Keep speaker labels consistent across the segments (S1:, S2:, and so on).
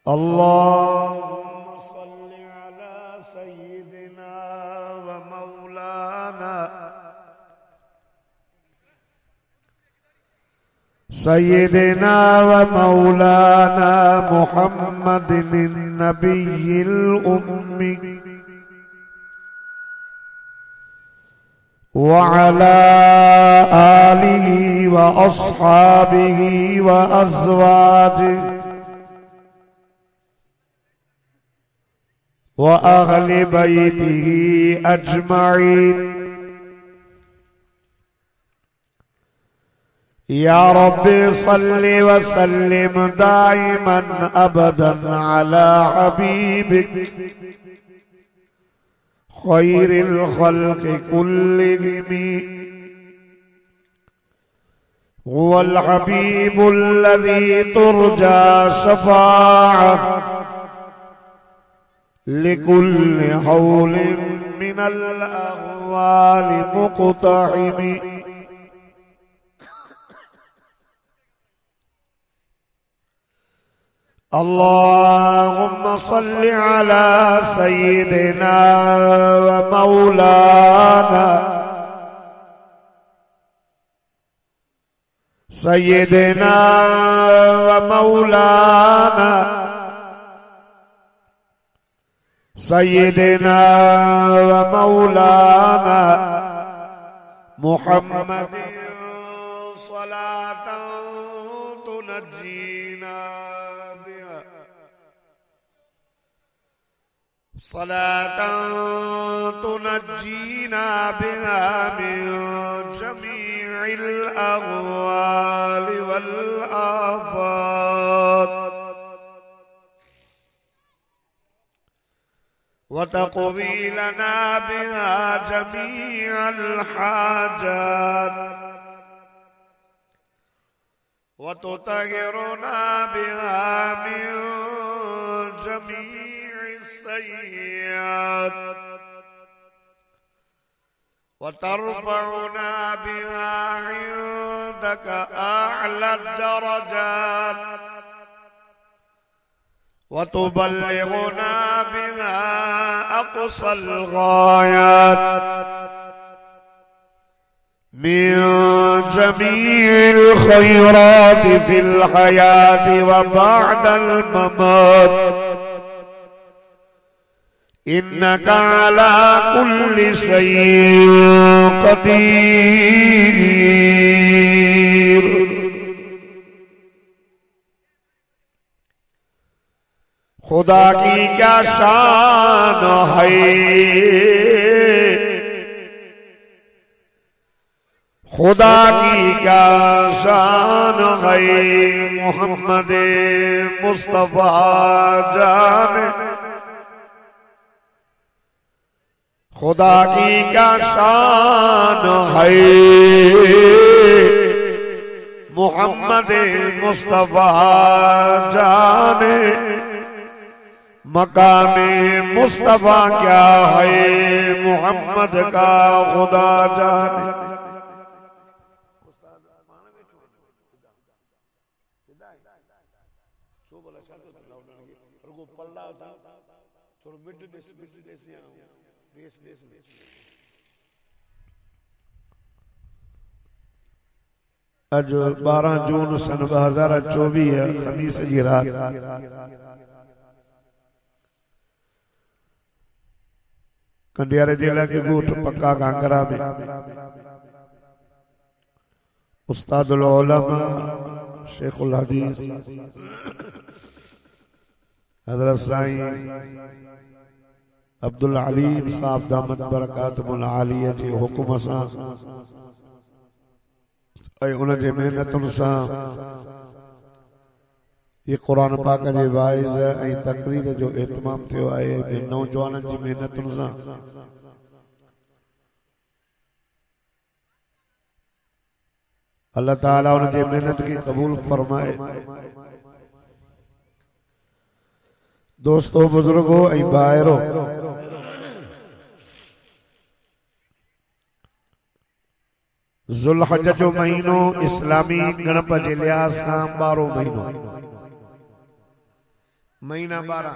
S1: अल्लाहुम्मा सल्लि अला सय्यिदिना व मौलाना सय्यिदिना व मौलाना मुहम्मदिन नबिय्यिल उम्मी व अला आलिहि व अस्हाबिहि व अज़वाजिहि व अहले बैतिही अजमईन। या रब्बि सल्लि व सल्लिम दाइमन अबदन अला हबीबिक खैरिल खल्क़ि कुल्लिहिम हुवल हबीबुल्लज़ी तुरजा शफ़ाअह लिकुल्लि हौलिन मिनल अहवालि मुक़तहिम। अल्लाहुम्मा सल्लि अला सय्यिदिना व मौलाना सय्यिदिना व मौलाना सय्यिदिना व मौलाना मुहम्मदिन सलातन तुनज्जीना बिहा सलातन तुनज्जीना बिहा मिन जमीइल अहवालि वल आफात व तक़दी लना बिहा जमीअल हाजात व तुतहिरुना बिहा मिन जमीइस सय्यिआत व तरफ़उना बिहा इंदक अअला दरजात व तुबल्लिगुना बिहा अक़सल गायात मिन जमीइल खैरात फिल हयात व बअदल ममात इन्नका अला कुल्लि शैइन क़दीर। खुदा की क्या शान है, खुदा की क्या शान है, मोहम्मद मुस्तफा जाने खुदा की क्या शान है, मोहम्मद मुस्तफा जाने मकामे मुस्तफा क्या है, मोहम्मद का खुदा जाने। अज 12 जून सन 2024 है, खमीस जी रात कंडियारे जिला के गोठ पक्का कांगरा में उस्तादुल उलमा शेखुल हदीस हजरत साईं अब्दुल अलीम साहब दामत बरकातुहुल आलिया जी हुकुम सां ऐं उन जे मेहनतुनि सां ये कुरान पाक जे वाइज़ ऐं तक़रीर जो एहतमाम थियो आहे। नौजवाननि जी मेहनतुनि सां अल्लाह ताला उन जी मेहनत खे क़बूल फरमाए। दोस्तों बुजुर्गो ऐं भाइरो, ज़ुल्हज जो महीनो इस्लामी गणप जे लिहाज़ सां 12 महीनो महीना 12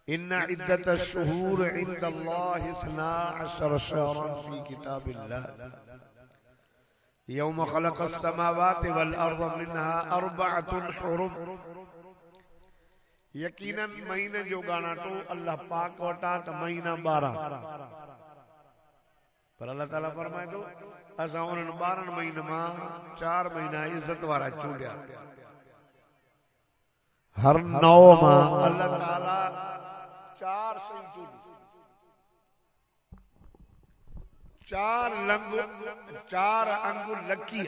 S1: इन्ना इद्दत अश-शुहूर इंदल्लाहि 12 शहरन फी किताबिल्लाह यौम खलक़स समावाति वल अर्द मिन्हा अर्बअतुन हुरुम। यकीनन महीने जो गाना तो अल्लाह पाक वटा त महीना 12 पर अल्लाह ताला फरमाए तो असां उन 12 महीना मां 4 महीना इज्जत वारा चूंडिया। हर 9 मां अल्लाह ताला 4 सही चूंडी, 4 अंगुल लकी।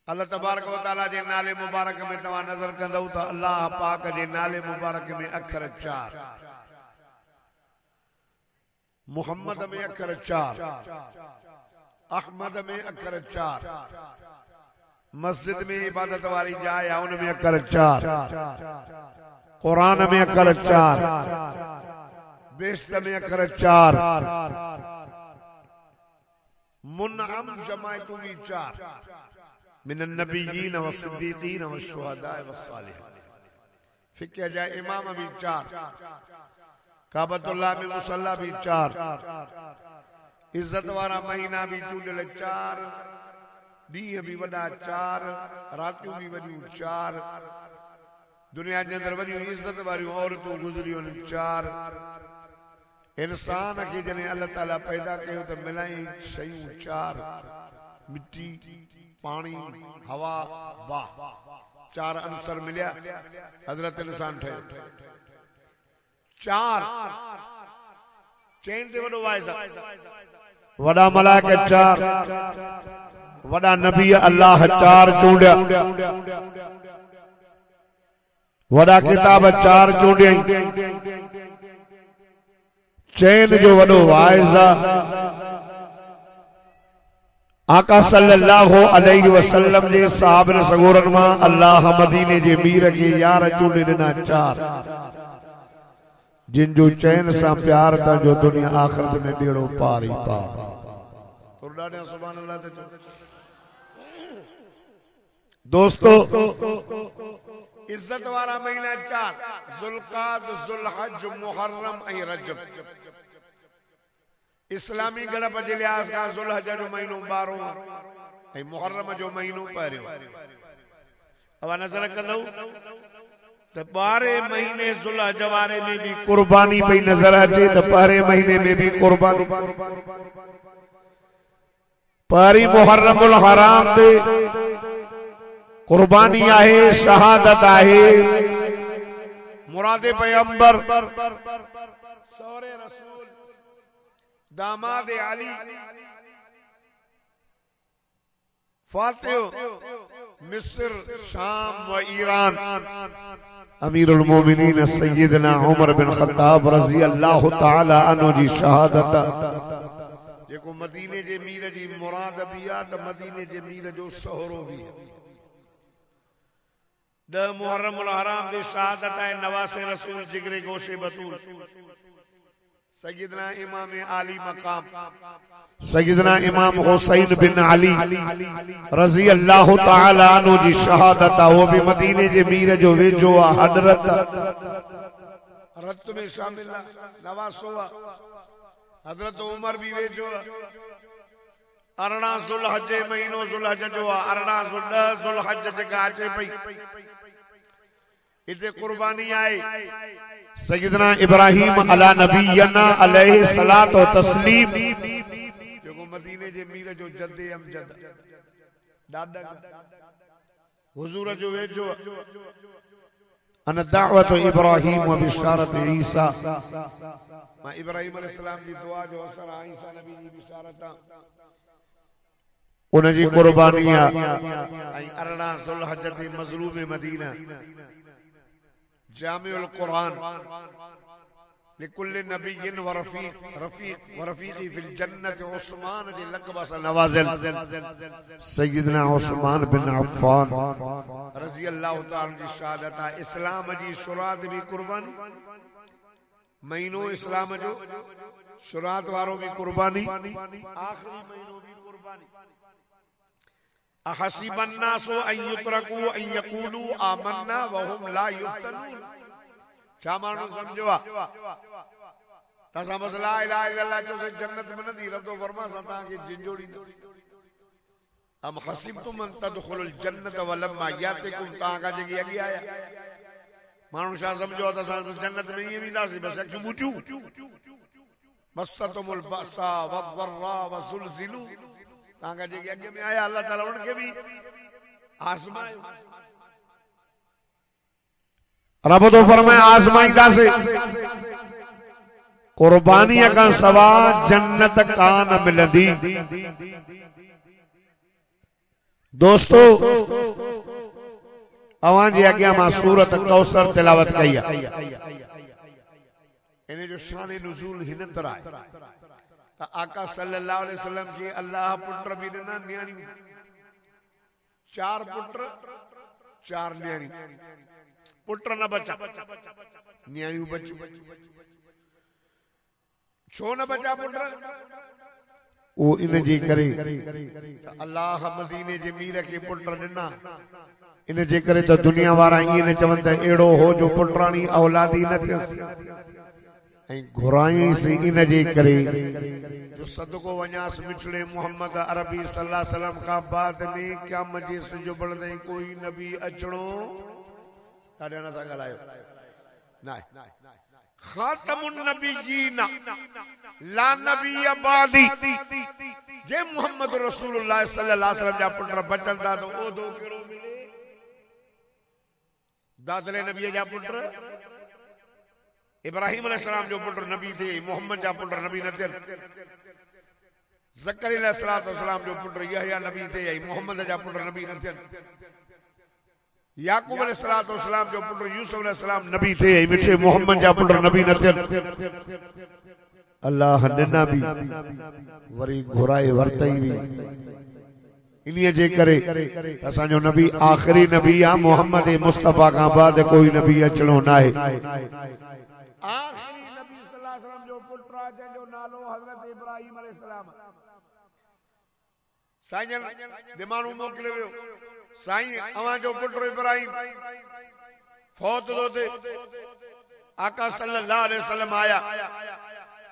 S1: अल्लाह तबारक व तआला जे नाले मुबारक में तवा नजर कंदो त अल्लाह पाक जे नाले मुबारक में अखर 4, मुहम्मद में अखर 4, अहमद में अखर 4, मस्जिद में इबादत वाली जाए उनमें अखर 4, कुरान में अखर 4, बेश्त में अखर 4, मुनअम जमायतू भी 4, मिनन नबिय्यीन व सिद्दीकीन व शुहदाए व सालिहीन। फिर क्या जाए इमाम भी 4, काबतुल्लाह में मुसल्ला भी 4, इज्जत वाला महीना भी चूंडल 4, ॾींहं भी वॾा 4, रातियूं भी वॾियूं 4, दुनिया जे अंदर वॾियूं इज्जत वारियूं औरतूं गुज़रियूं 4। इंसान खे जॾहिं अल्लाह ताला पैदा कयो त मिलाई शयूं 4, मिट्टी, पानी, हवा, वाह, 4 अंसर मिलिया, हजरत इंसान ठहियो। 4 चैन ते वॾो वाइज़, वॾा मलाइका 4, वॾा नबी अल्लाह 4 चूंडिया, वॾा किताब 4 चूंडियई। चैन जो वॾो वाइज़ आका सल्लल्लाहु अलैहि वसल्लम जे साहबन सगोरन मां अल्लाह मदीने जे मीर के यार चूंडे ॾिना 4, जिन जो चैन सां प्यार था जो दुनिया आखिरत में ॾेड़ो पार ही पार। सुभान अल्लाह। दोस्तों इज्जत वारा महीना 4, ज़ुल्क़ाद, ज़ुल्हज, मुहर्रम ऐं रजब। इस्लामी गणप जे लिहाज़ खां ज़ुल्हज जो महीनो 12 ऐं मुहर्रम जो महीनो पहिरियों। अब नज़र कंदो त 12 महीने ज़ुल्हज वारे में भी कुर्बानी पई नज़र अचे त 12 महीने में भी कुर्बानी। पहिरीं मुहर्रमुल हराम ते कुर्बानी आहे, शहादत आहे, मुरादे पैगंबर, सौरे रसूल, दामाद अली, फातिह मिस्र, शाम व ईरान, अमीरुल मोमिनीन सय्यदना उमर बिन खत्ताब रज़ी अल्लाह तआला अन्हु जी शहादत जेको मदीने जे मीर जी मुराद भी आहे त मदीने जे मीर जो सहरो भी आहे। 10 मुहर्रमुल हराम की शहादत है नवासे रसूल जिगरे गोशे बतूल सय्यदना इमाम आली मकाम सय्यदना इमाम हुसैन बिन अली रज़ी अल्लाह तआला अन्हु जी शहादत वो भी मदीने जे मीर जो वेझो हडरत रत में शामिल नवासो हजरत उमर भी वेझो 18 ज़ुल्हज महीनो ज़ुल्हज जो 18 ज़ुल्हज जगह अचे पई इते कुर्बानी आए। सय्यदना इब्राहिम अला नबीना अलैहि सलात व तस्लीम जो मदीने जे मीर जो जद्दे अमजद दादा हुजूर जो वेझो अन दावत इब्राहिम व बिशारत ईसा मां इब्राहिम अलैहिस्सलाम जी दुआ जो असर ईसा नबी जी बिशारत उन जी कुर्बानी आई 18 ज़ुल्हज ते मज़लूम मदीना जामिउल कुरान लिकुल्ल नबिय्यिन व रफीक़ी फिल जन्नत उस्मान जे लक़ब सां नवाज़िल सय्यदना उस्मान बिन अफ़्फ़ान रज़ी अल्लाह तआला जी शहादत इस्लाम जी शुरात भी कुर्बानी महीनो इस्लाम जो शुरात वारो भी कुर्बानी आखिरी महीनो भी कुर्बानी अहसिबन नासु अन युतरकू अन यकूलू आमन्ना वहुम ला युफ्तनून। छा माण्हू सम्झो आहे तसां बस ला इलाहा इल्लल्लाह चो से जन्नत में नथी रब तो फरमा असां तव्हांखे झिंझोड़ींदासीं। अम हसिबतुम अन तदखुलुल जन्नत वलम्मा यातिकुम, तव्हां खां जेकी अॻे आया माण्हू छा सम्झो आहे त असां जन्नत में ईअं वेंदासीं बसि अखियूं ॿूटियूं। मस्सतुमुल बअसा वद्दर्रा वज़ुलज़िलू, तव्हां खां जेके अॻे में आया अल्लाह ताला उनखे बि आज़मायो। रब तो फरमाए आज़माईंदासीं, कुर्बानीअ खां सवाइ जन्नत कान मिलंदी। दोस्तो अवां जे अॻियां मां सूरत कौसर तिलावत कई आहे। इन जो शान नुज़ूल हिन तरह आहे त आका सल्लल्लाहु अलैहि वसल्लम खे अल्लाह पुट बि ॾिना, न्याणियूं, 4 पुट 4 न्याणियूं। पुट न बचा, न्याणियूं बचियूं। छो न बचा पुट? वो इन जे करे अल्लाह मदीने जे मीर खे पुट ॾिना। इन जे करे त दुनिया वारा ईअं न चवनि त अहिड़ो हो जो पुटराणी औलादी न थियसि, ऐं घुराईंसि इन जे करे जो सदको वञासि मिठड़े मोहम्मद अरबी सल्लल्लाहु अलैहि वसल्लम खां बाद में क़यामत जे सिज बलदे कोई नबी अचणो ॾाढा नथा ॻाल्हायो न। खातमुन नबिय्यीन ला नबी बादी, जे मोहम्मद रसूलुल्लाह सल्लल्लाहु अलैहि वसल्लम जा पुट बचंदा त ओदो कहिड़ो मिले? दादले नबी जा पुट इब्राहिम अलैहिस्सलाम जो पुट नबी थे, मोहम्मद जा पुट नबी न थियनि। ज़करिया अलैहिस्सलाम जो पुट यहया नबी थे, मोहम्मद जा पुट नबी न थियनि। याकूब अलैहिस्सलाम जो पुट यूसुफ अलैहिस्सलाम नबी थे, मिठे मोहम्मद जा पुट नबी न थियनि। अल्लाह ॾिना बि वरी घुराए वरतई बि। इन्हीअ जे करे असांजो नबी आख़िरी नबी आहे। मोहम्मद मुस्तफ़ा खां बाद कोई नबी अचणो न आहे। आख़िरी नबी सल्लल्लाहु अलैहि वसल्लम जो पुट आहे जंहिंजो नालो हज़रत इब्राहिम अलैहिस्सलाम। साईं जन दिमाणू मोकिले वियो, साईं अवां जो पुट इब्राहिम फौत थो थिए। आका सल्लल्लाहु अलैहि वसल्लम आया,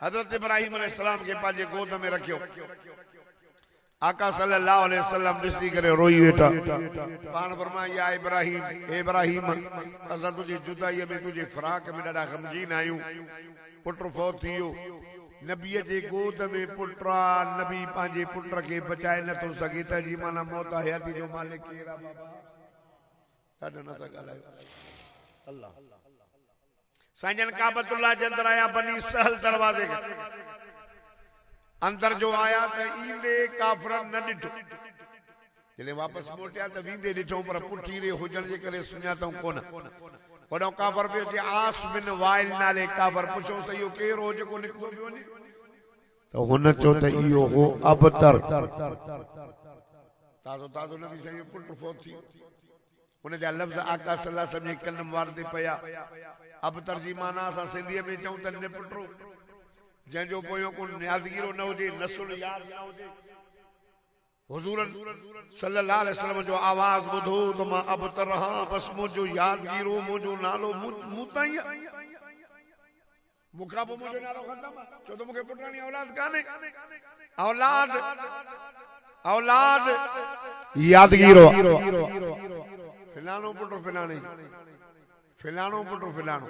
S1: हज़रत इब्राहिम अलैहिस्सलाम खे पंहिंजे गोद में रखियो। आका सल्लल्लाहु अलैहि वसल्लम ॾिसी करे रोई वेठा। पाण फरमाया या इब्राहिम, हे इब्राहिम, असां तुंहिंजी जुदाईअ में तुंहिंजे फिराक में ॾाढा ग़मगीन आहियूं। पुट फौत थी वियो, नबीअ जे गोद में पुट आहे, नबी पंहिंजे पुट खे बचाए नथो सघे त जी माना मौत हयाती जो मालिक केरु आहे? बाबा ॾाढा नथा ॻाल्हायो। अल्लाह साईं जन काबतुल्लाह जे अंदर आया, बनी सहल दरवाजे के अंदर जो आया त ईंदे काफ़रन न ॾिठो, जॾहिं वापसि मोटिया त वींदे ॾिठो, पर पुठीरे हुजण जे करे सुञातऊं कोन। वॾो काफ़र पियो अचे, आस बिन वाइल नाले काफ़र। पुछो त इहो केरु हो जेको निकितो पियो वञे? त हुन चयो त इहो हो अबतर। ताज़ो ताज़ो नबी साईं जो पुट फौत थी। हुन जा लफ़्ज़ आका सल्लल्लाहु अलैहि वसल्लम जे कलम वारदे पिया। अबतर जी माना असां सिंधीअ में चऊं त निपटो, जंहिंजो पोयों को यादगिरो न हुजे, नसुल याद न हुजे। हुजूर सल्लल्लाहु अलैहि वसल्लम जो आवाज़ ॿुधो त मां अबतर रहां, बसि मुंहिंजो यादगिरो, मुंहिंजो नालो मूं ताईं आहे। मूंखां पोइ मुंहिंजो नालो ख़तमु आहे, छो त मूंखे पुटराणी औलाद कान्हे। औलाद औलाद यादगिरो, फिलाणो पुट फिलाणी, फिलाणो पुट फिलाणो।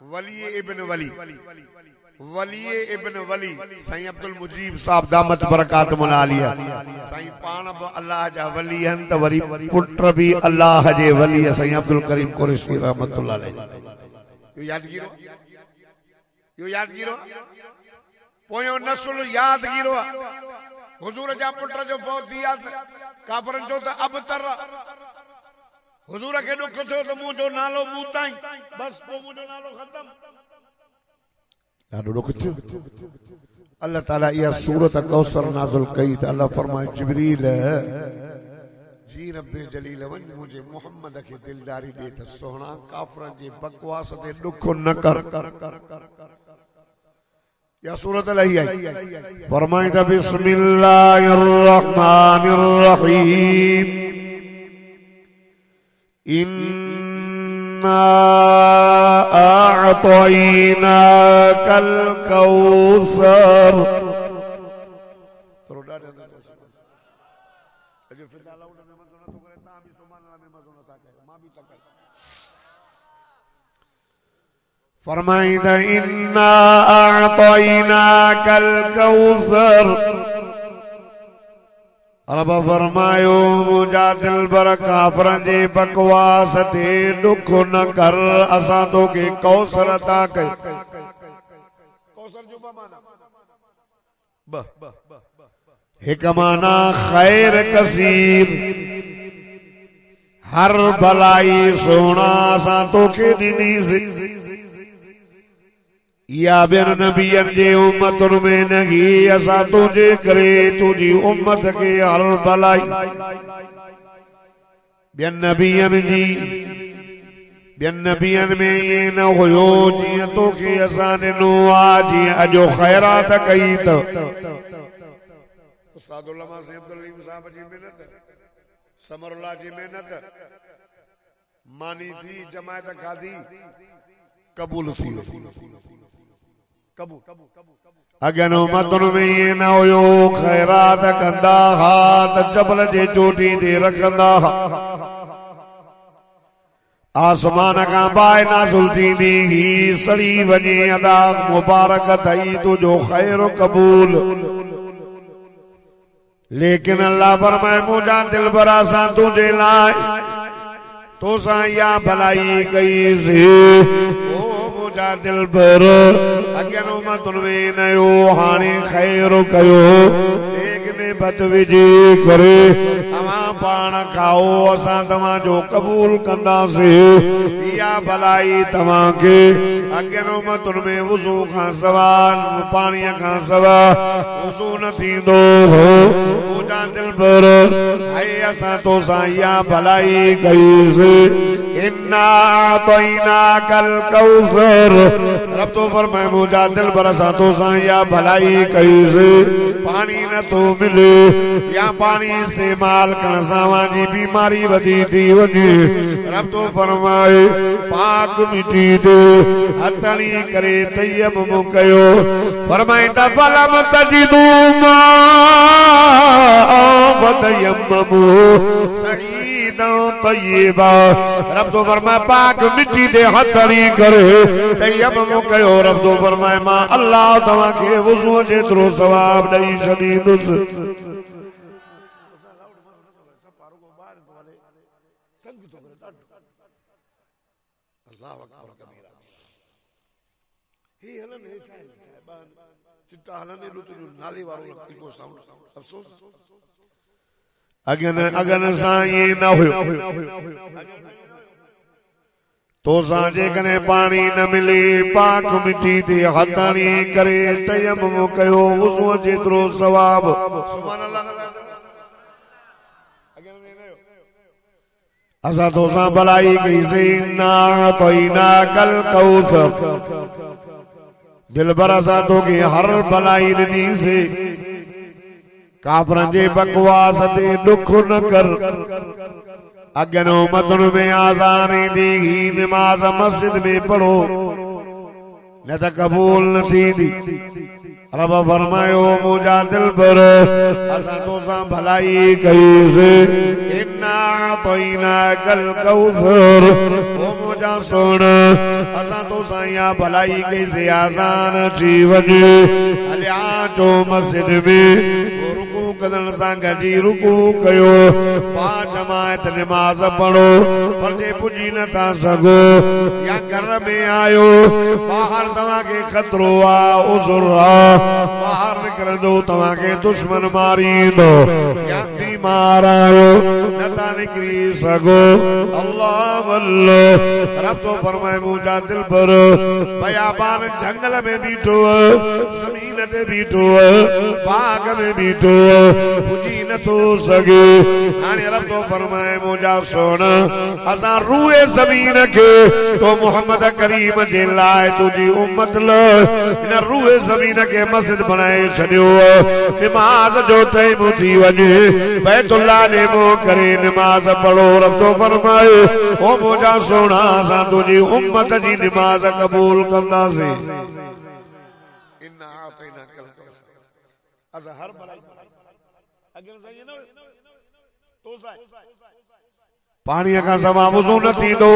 S1: वली इब्न वली, वली इब्न वली साईं अब्दुल मुजीब साहब दामत बरकातुहुल आलिया। साईं पाण बि अल्लाह जा वली आहिनि त वरी पुट बि अल्लाह जे वली साईं अब्दुल करीम कुरैशी रहमतुल्लाह अलैह। यो यादगिरो, यो यादगिरो, पोयों नस्ल यादगिरो। हुजूर जा पुट जो फौत थी विया, काफ़रनि चयो त अबतर। हुजूर खे ॾुख थियो त मुंहिंजो नालो मूं ताईं, बसि पोइ मुंहिंजो नालो ख़तमु। ॾाढो ॾुख थियो। अल्लाह ताला इहा सूरत कौसर नाज़िल कई त अल्लाह फरमाए जिब्रील जी रब्बे जलील वञ मुंहिंजे मोहम्मद खे दिलदारी ॾे त सुहिणा काफ़रनि जे बकवास ते ॾुख न कर। या सूरत लही आई फरमाई था बिस्मिल्लाहिर्रहमानिर्रहीम इन्ना अअतईनाकल कौसर फरमाइदा इन्ना अअतईनाकल कौसर। रब फरमायो मुंहिंजा दिलबर काफरनि जे बकवास ते दुख न कर, असां तोखे कौसर अता कई। कौसर जो माना हिक माना खैर कसीर, हर भलाई सोना असां तोखे ॾिनीसीं। या बिन नबियन जे उम्मतुन में नगी असा तुझे करे तुझी उम्मत के हर भलाई। बिन नबियन में ये न हुयो जियां तोखे असा ॾिनो आ, जियां अॼु खैरात कई त उस्ताद उलमा से अब्दुल साहब जी मेहनत, समरुल्लाह जी मेहनत मानी थी, जमायत खादी कबूल थी। अगन उम्मतुन में ये न हुयो खैरात कंदा हा त जबल जे चोटी ते रखंदा हा। आसमान का बाय नाज़ुल थींदी ही सड़ी वञे अदा मुबारक थई तुझो खैर कबूल। लेकिन अल्लाह फरमाए मुंहिंजा दिलबर असां तुझे लाइ तोसां इहा भलाई कईसीं। मुंहिंजा दिलबर अॻियनि उम्मतुनि में नयो हाणे खैर कयो, देग में बद विझी करे तव्हां पाण खाओ, असां तव्हांजो कबूल कंदासीं। इहा भलाई तव्हांखे अॻियनि उम्मतुनि में वुज़ू खां सवाइ पाणीअ खां सवाइ वुज़ू न थींदो हो। मुंहिंजा दिलबर हाय असां तोसां इहा भलाई कईसीं। इन्ना अअतईनाकल कौसर। रब तो फरमाए मुंहिंजा दिलबर असां तोसां इहा भलाई कईसीं। पानी न थो मिले या पानी इस्तेमाल करण सां वांजी बीमारी वधी थी वञे। रब तो फरमाए पाक मिटी दे हथणी करे तयम्मुम कयो। फरमाए त फलम तजिदू मा फतयम्ममू सईदन तय्यबा। रब तो फरमाए पाक मिटी दे हथणी करे तयम्मुम कयो। रब तो फरमाए मां अल्लाह तव्हांखे वुज़ू जेतिरो सवाब ॾेई छॾींदुसि। अगन सां ये न हुयो तो जेकॾहिं पाणी न मिले पाक मिटी ते हथणी करे तयम्मुम कयो, वुज़ू जेतिरो सवाब। असां तोसां भलाई कईसीं। इन्ना अअतईनाकल कौसर। दिलबर असां तोखे हर भलाई ॾिनीसीं। काफरनि जे बकवास ते दुख न कर। अगन उम्मतुन में आज़ान ईंदी ही नमाज़ मस्जिद में पढ़ो न त कबूल न थींदी। रब फरमायो मुंहिंजा दिलबर असां तोसां भलाई कईसीं। इन्ना अअतईनाकल कौसर। ओ मुंहिंजा सोण असां तोसां इहा भलाई कईसीं। आज़ान थी वञे हलिया अचो मस्जिद में कदन सां गॾी रुकू कयो, पांच जमायत नमाज पढ़ो। पर जे पुॼी नथा सघो या घर में आयो ॿाहिरि तव्हांखे खतरो आहे उज़ुर आहे, ॿाहिरि निकिरंदो तव्हांखे दुश्मन मारींदो या बीमार आयो नथा निकिरी सघो। अल्लाह अल्लाह। रब तो फरमाए मुंहिंजा दिलबर बयाबान जंगल में बीठो, ज़मीन ते बीठो, बाग में बीठो, पुजी न तो सके हाणे रब तो फरमाए मुझा सोन असा रूए ज़मीन के तो मोहम्मद करीम जे लाए तुझी उम्मत लाए इन रूए ज़मीन के मस्जिद बनाए छड़ियो नमाज जो टाइम थी वने बैतुल्लाह ने मो करे नमाज पढ़ो रब तो फरमाए ओ मुझा सोना असा तुझी उम्मत जी नमाज कबूल कंदा से इन्ना आतैना कल कौसर असा हर भलाई अगर सही न तो साई पानी का सवा वुज़ू न थींदो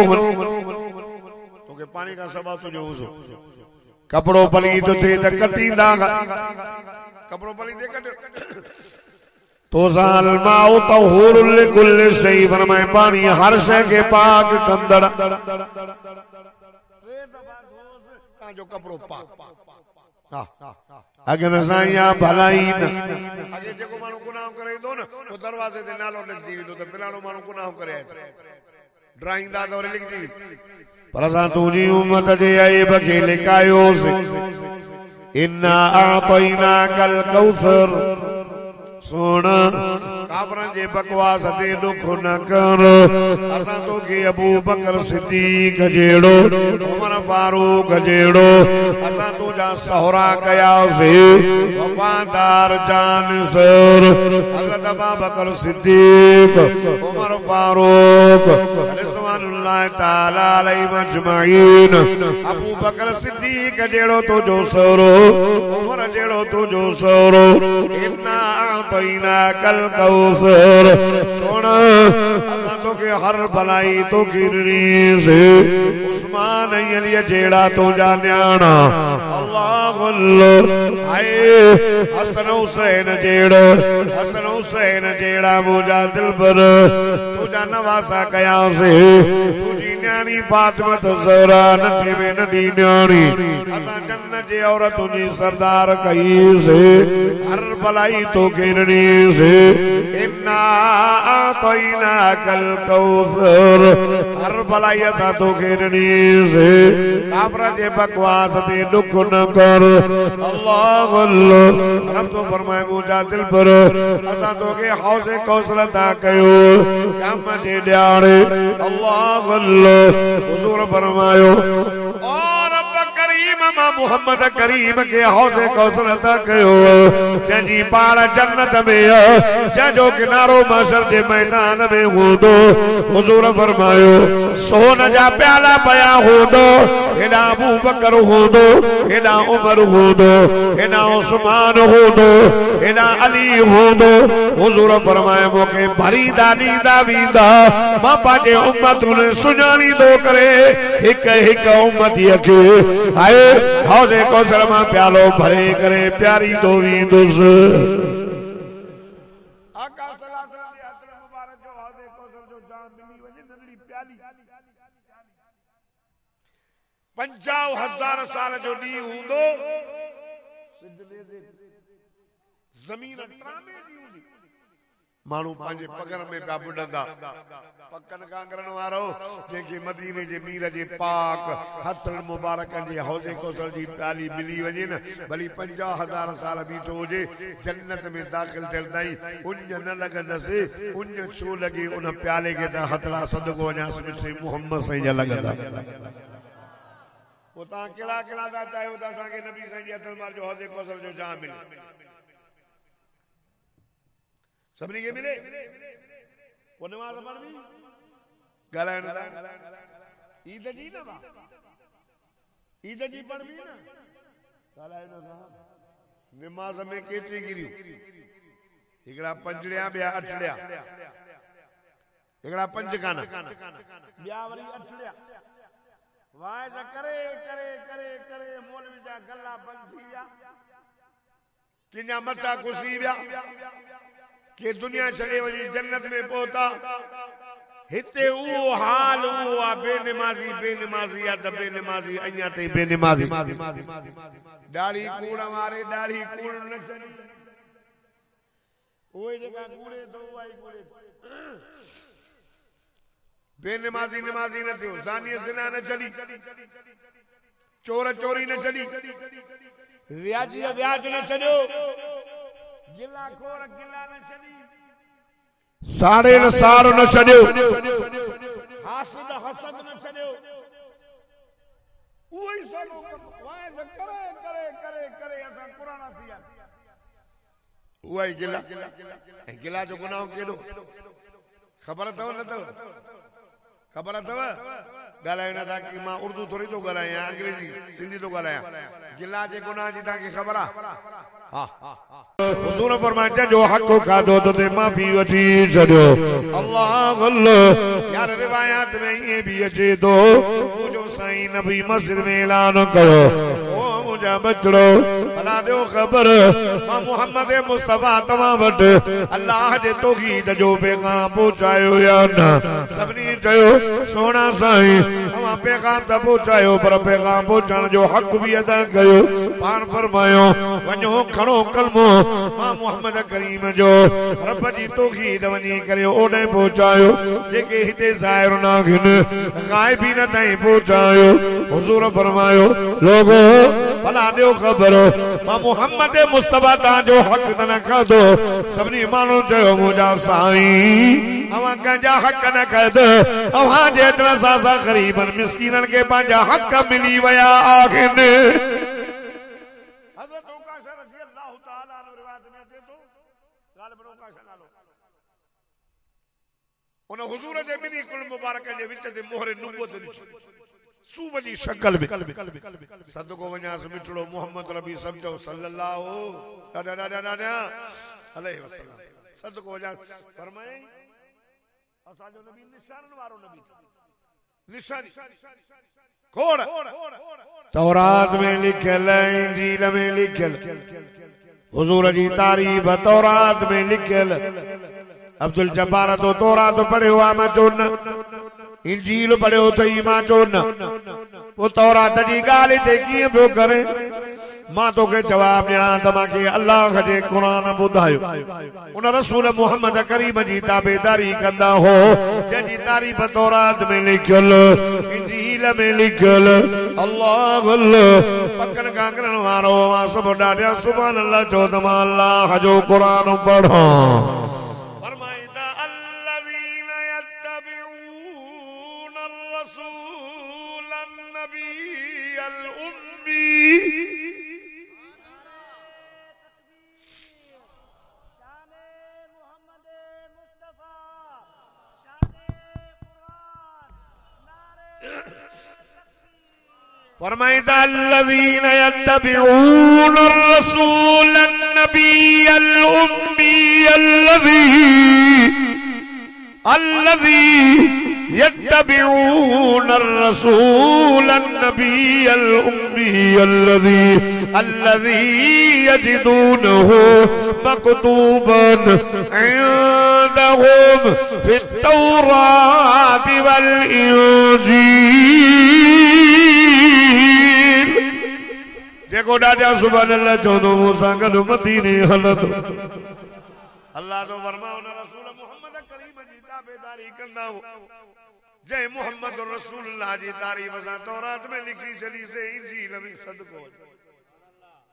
S1: तोके पानी का सवा तुझो वुज़ू कपड़ो पलीत थे त कटींदा कपड़ो पलीत कट तो साल माओ तहूरुल लिकुल शै फरमाए पानी हर शय के पाक कंदड़ जो कपड़ो पाक हां अगर साईं भलाई न अगे जेको मानु गुनाह करे दो न तो दरवाजे ते नालो लिख दी तो पिलाणो मानु गुनाह करे ड्राइंग दा तो लिख दी पर असां तुझी उम्मत जे ऐब खे लिकायोसि इन्ना आतैना कल कौसर सुन काफरन जे बकवास ते दुख न कर असां तो के अबू बकर सिद्दीक जेड़ो उमर फारूक जेड़ो असां तो जा सहरा कयासे वफादार जानिसर हजरत अबू बकर सिद्दीक उमर फारूक रिज़वानुल्लाह ताला अलैहि मजमाइन अबू बकर सिद्दीक जेड़ो तो जो सरो उमर जेड़ो तो जो सरो इन्ना आतैना कल कौसर सोना असा तो के हर भलाई तो गिरनी से उस्मान अली जेड़ा तो जान्याना अल्लाह आए हसन हुसैन जेड़ा मुझा दिल पर तुझा नवासा कया से तुझी न्याणी फातिमा ज़हरा नथी में नदी न्याणी असा जन्नत जे औरत तुझी सरदार कही से हर भलाई तो गिरनी से इन्ना आतैना कल कौसर हर भलाई असा तो गिरनी से काफर जे बकवास ते दुख न कर अल्लाह रब तो फरमाए मुझा दिल पर असा तो के हौज़े कौसर ता कयो कम जे ॾियारे अल्लाह हुजूर फरमायो मोहम्मद करीम के हौज़े कौसर अता कयो जंहिंजी पार जन्नत में जंहिंजो किनारो महशर जे मैदान में हूंदो हुजूर फरमायो सोन जा प्याला पया हूंदो हेॾा अबू बकर हूंदो हेॾा उमर हूंदो हेॾा उस्मान हूंदो हेॾा अली हूंदो हुजूर फरमाए मूंखे भरीदा ॾींदा वेंदा मां पंहिंजे उम्मतुनि सुञाणींदो करे हिक हिक उम्मतीअ खे आए हौज़े कौसर मां प्यालो भरे करे प्यारी दो वींदुस आका सल्लल्लाहु अलैहि वसल्लम मुबारक जो हौज़े कौसर जो जाम मिली वने नंढड़ी प्याली 50,000 साल जो डी हूंदो सिद्धले जे ज़मीन ट्रामे दी हूंदी मानू पांजे पगन में का बुडंदा पकन कांगरन वारो जेके मदीने जे मीर जे पाक हथन मुबारक जे हौज़े कौसर जी प्याली मिली वने न भली 50,000 साल बीठो होजे जन्नत में दाखिल थियंदाई उन न लगंदसे उन छो लगे उन प्याले के ता हथला सदको वञास मिठी मोहम्मद सही जा लगंदा वो ता केड़ा केड़ा दा चाहे ता सा के नबी सही जी हथल मार जो हौज़े कौसर जो जाम मिले सबनी के मिले वो नमाज पढ़वी गलायन ईद जी ना ईद जी पढ़वी ना गलायन नमाज में केतरी गिरियो एकड़ा पंजड़िया बिया अठड़िया एकड़ा पंज काना बिया वरी अठड़िया वाइज करे करे करे करे मौलवी जा गला बंद थी विया किन्या मथा खुशी विया के दुनिया छड़े वही जन्नत में पहुंचा हिते वो हाल वो बेनमाजी या बेनमाजी अया ते बेनमाजी दाढ़ी कूड़ मारे दाढ़ी कूड़ न चली ओए जेका कूड़े तो आई कूड़े बेनमाजी नमाजी न थियो ज़ानी ज़िना न चली चोर चोरी न चली व्याज न छड़ियो गिला खोर गिला न छड़ी सारे न सार न छड़ियो हासिद हसद न छड़ियो उही सभु वाए से करे करे करे करे असां कुरान थिया उहा ई गिला ऐं गिला जो गुनाह केॾो ख़बर अथव न अथव ख़बर अथव ॻाल्हायो न था कि मां उर्दू थोरी थो ॻाल्हायां अंग्रेजी सिंधी थो ॻाल्हायां गिला जे गुनाह जी तव्हांखे ख़बर आहे हा हुज़ूर फरमाया जो हक़ खाधो त ते माफ़ी वठी छॾियो अल्लाह अल्लाह यार रिवायत में ईअं बि अचे थो मुंहिंजो साईं नबी मस्जिद में ऐलान कयो ओ मुंहिंजा बचड़ो भला ॾियो ख़बर मां मुहम्मद मुस्तफ़ा तव्हां वटि अल्लाह जे तौहीद जो पैगाम पहुचायो या न सभिनी चयो सोना साईं तव्हां पैगाम त पहुचायो पर पैगाम पहुचाइण जो हक़ बि अदा कयो पाण फरमायो वञो खणो कलमो मां मुहम्मद करीम जो रब जी तौहीद वञी करे ओॾे पहुचायो जेके हिते ज़ाहिर न आहिनि ग़ाइबीन ताईं पहुचायो हुज़ूर फरमायो लोगो भला ॾियो ख़बर मां मुहम्मद मुस्तफ़ा तव्हांजो हक़ त न खाधो सभिनी माण्हू चयो मुंहिंजा साईं अवां कंहिंजा हक़ न खाधो अवां जेतिरा सां ग़रीबनि मिस्कीननि खे पंहिंजा हक़ मिली विया आहिनि उन हुजूर जे बिनी कुल मुबारक जे विच ते मोहर नबूवत ॾिठी सूब जी शक्ल में सदको वञास मिठड़ो मोहम्मद रबी समझो सल्लल्लाहु अलैहि वसल्लम सदको वञास फरमाए असांजो नबी निशानन वारो नबी निशानी खोड़ तौरात में लिखियल इंजील में लिखियल हुजूर जी तारीफ तौरात में लिखियल अब्दुल जब्बार तो तौरात पढ़ियो आहे मां चो न इंजील पढ़ियो अथई मां चो न पोइ तौरात जी ॻाल्हि हिते कीअं पियो करे मां तोखे जवाब ॾियां त मूंखे अल्लाह जे क़ुरान ॿुधायो उन रसूल मुहम्मद करीम जी ताबेदारी कंदा हो जंहिंजी तारीफ़ तौरात में लिखियल इंजील में लिखियल अल्लाह अल्लाह पकड़ कांगरन वारो मां सभु ॾाढा सुभान अल्लाह चओ त मां अल्लाह जो क़ुरान पढ़ां फरमाइता अल्लज़ीन यत्तबिऊन अर्रसूल अन्नबी अल-उम्मी अल्लज़ी यत्तबिऊन अर्रसूल अन्नबी अल-उम्मी अल्लज़ी यजिदूनहु मक्तूबन इंदहुम फित-तौरात वल-इंजील जेको ॾाढा सुभान अल्लाह चवंदो मूंसां गॾु मदीने हलंदो अल्लाह तो फरमाओ न रसूल मुहम्मद करीम जी ताबेदारी कंदा हो जय मुहम्मद रसूलुल्लाह जी तारीफ सां तौरात में लिखी छॾी से इंजील में सदको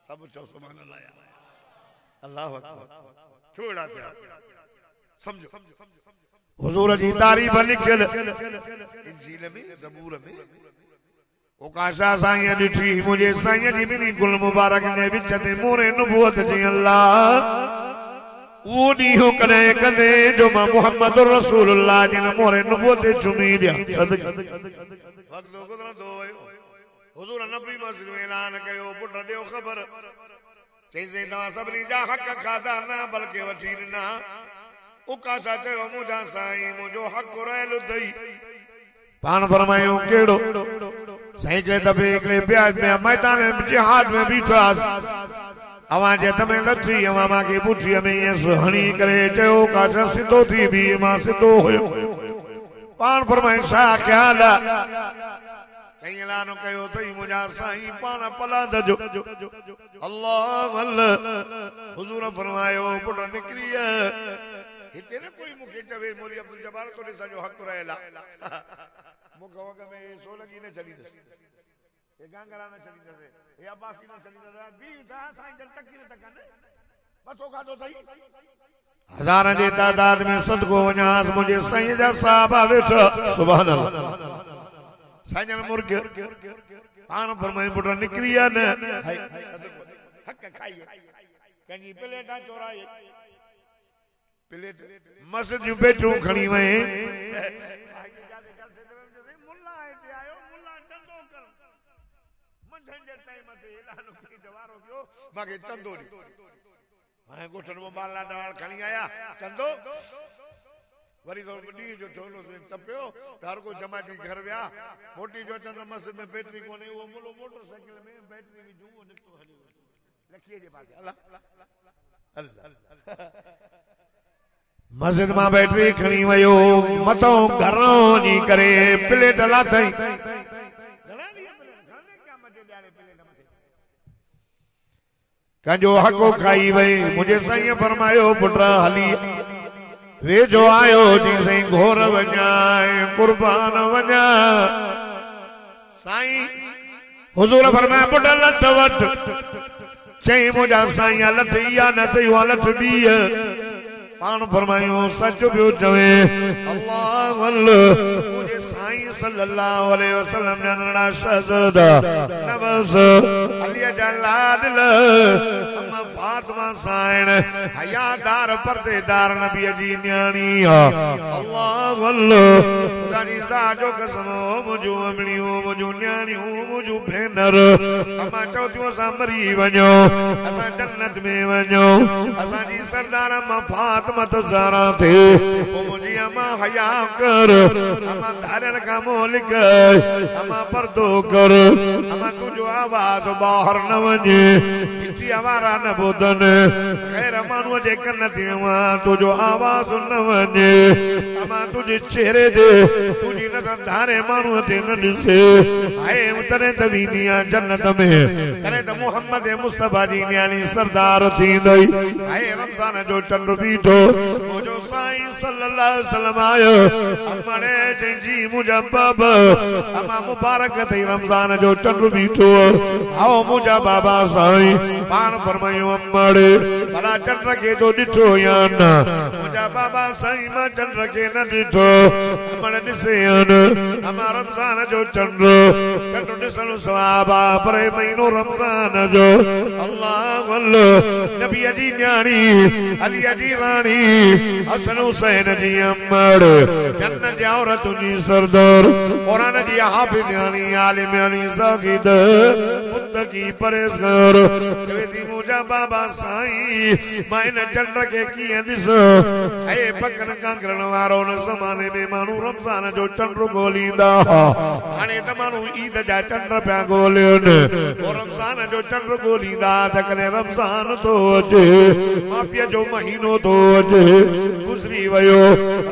S1: सब चओ सुभान अल्लाह अल्लाहु अकबर छोड़ा थिया समझो हुजूर जी तारीफ लिखियल इंजील में ज़बूर में ओकाशा साईं ॾिठी मुंहिंजे साईं जी बिनी गुल मुबारक जे विच ते मोरे नबूवत जी अल्लाह वो ॾींहुं कॾहिं कंदे जो मां मुहम्मद रसूलुल्लाह जी मोरे नबूवत ते चुमी ॾियां सदके वक़्त गुज़रंदो वियो हुजूर नबी मस्जिद में ऐलान कयो पुट ॾियो ख़बर चईं तव्हां सभिनी जा हक़ खाधा न बल्कि वठी ॾिना उकाशा चयो मुंहिंजा साईं मुंहिंजो हक़ रहियल अथई पाण फरमायो कहिड़ो साईं हिकिड़े दफ़े हिकिड़े प्याज में मैदान जिहाद में बीठास अवां जे तमें लथी अवां मांखे पुठीअ में ईअं हणी करे चयो काशा सिधो थी बि मां सिधो हुयो पाण फरमाए छा ख़्याल आहे चईं ऐलान कयो अथई मुंहिंजा साईं पाण पलाद जो अल्लाह अल्लाह हुजूर फरमायो पुट निकिरी हिते न कोई मूंखे चवे मौली अब्दुल जब्बार तो सॼो हक़ रहियल आहे मूंखे वॻ में सोलगी न छॾींदसि हे गांगरा न छॾींदसि हे अब्बासी न छॾींदसि बी साईं जन तकीर त कनि मथो खाधो अथई हज़ारनि जे तादाद में सदको वञांसि मुंहिंजे साईं जा साहबा वेठा सुभान अल्लाह साईं मुर्ग पाण फरमाए पुट निकिरी आ न हक खाई कंहिंजी प्लेटां चोराए प्लेट मस्जिद जूं बेटूं खणी वए मुल्ला हिते आयो मुल्ला चंदो कर मंझंदि जे टाइम ते एॾानो की जवारो कयो मूंखे चंदो ॾे मैं गोठन में बाला डाल खणी आया चंदो वरी डी जो ठोलो तपियो हर को जमा की घर विया मोटी जो चंद मस्जिद में बैटरी कोने वो मुलो मोटरसाइकिल में बैटरी भी जूं निकतो हली लखीअ जे पासे अल्लाह मस्जिद में बैटरी खणी वयो मतो घरो नी करे प्लेट लाथई कंजो हको खाई वई मुझे साईं फरमायो पुट्रा हली वे जो आयो जी साईं घोर वञाए कुर्बान वञा साईं हुजूर फरमाया पुट लठ वठ चई मुझा साईं लठ या न थी लठ दी पान फरमायो सच पियो चवे अल्लाह मुझे साईं सल्लल्लाहु अलैहि वसल्लम नड़ा शहज़ादा नवाज़ अली जा लाडल अम्मा फातिमा साईं हयादार पर्देदार नबी जी न्याणी अल्लाह खुदा जी साजो कसम मुझो अमड़ियो मुझो न्याणियो मुझो भेनर अम्मा चौथियों सा मरी वञो असां जन्नत में वञो असां जी सरदार अम्मा फातिमा ज़हरा थे मुझी अम्मा हया कर अम्मा धारण का मोलिक अम्मा पर्दो कर अम्मा तुझो आवाज बाहर न वञे चिठी हमारा न ॿुधन ख़ैर माण्हूअ जे कन ते तुझो आवाज न वञे अम्मा तुझे चेहरे दे तुझी नज़र धारे माण्हूअ ते न ॾिसे हाय तॾहिं त वेंदी जन्नत में तॾहिं त मोहम्मद मुस्तफा जी न्याणी सरदार थींदई हाय रमज़ान जो चंड बीठो मुझो साईं सल्लल्लाहु अलैहि वसल्लम आयो अमड़े जी मुझा बाबा अमा मुबारक थई रमजान जो चंड बीठो आओ मुझा बाबा साईं पान फरमायो अमड़े भला चंड के तो ॾिठो या न मुझा बाबा साईं मां चंड के न ॾिठो अमड़े ॾिसे न अमा रमजान जो चंड ॾिसण सवाब पर महीनो रमजान जो अल्लाह अल्लाह नबी जी न्याणी अली जी राणी हसन हुसैन जी अमड़ जन्नत जी औरत जी सरदार कुरान जी हाफिज़ यानी आलिम यानी ज़ाहिद मुत्तकी परहेज़गार चवेती मुझा बाबा साईं मां इन चंड के कीअं ॾिस है पकन कांगरण वारो न ज़माने में माण्हू रमज़ान जो चंड ॻोल्हींदा हाणे त माण्हू ईद जा चंड पिया ॻोल्हिनि पोइ रमज़ान जो चंड ॻोल्हींदा त कॾहिं रमज़ान थो अचे माफ़ीअ जो महीनो थो अचे गुज़री वयो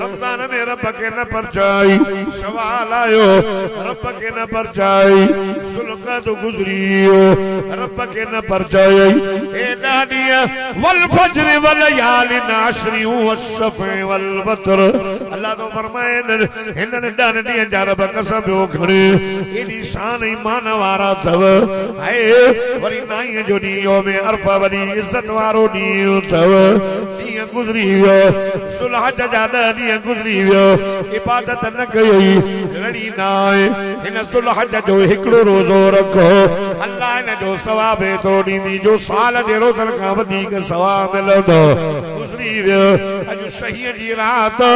S1: रमज़ान में रब के न परचाई सवाल आयो रब के न परचाई सुलकत गुज़री रब के न परचाई ए नादिया वल फज्र वल यालिन आशरी वशफ़े वल वतर अल्लाह तो फरमाए हिनन ॾहनि ॾींहनि जा रब कसम पियो खणे एॾी शान ईमान वारा अथव हाय वरी नाईअ जो ॾींहुं में अरफ़ा वरी इज़त वारो ॾींहुं अथव ॾींहुं गुज़री वियो सुलह जा 10 ॾींहं गुज़री वियो इबादत न कई लड़ी न आहे हिन सुलह जो हिकिड़ो रोज़ो रखो अल्लाह हिन जो सवाब एतिरो ॾींदी जो साल जे रोज़नि खां वधीक सवाब मिलंदो गुज़री वियो अॼु शहीअ जी राति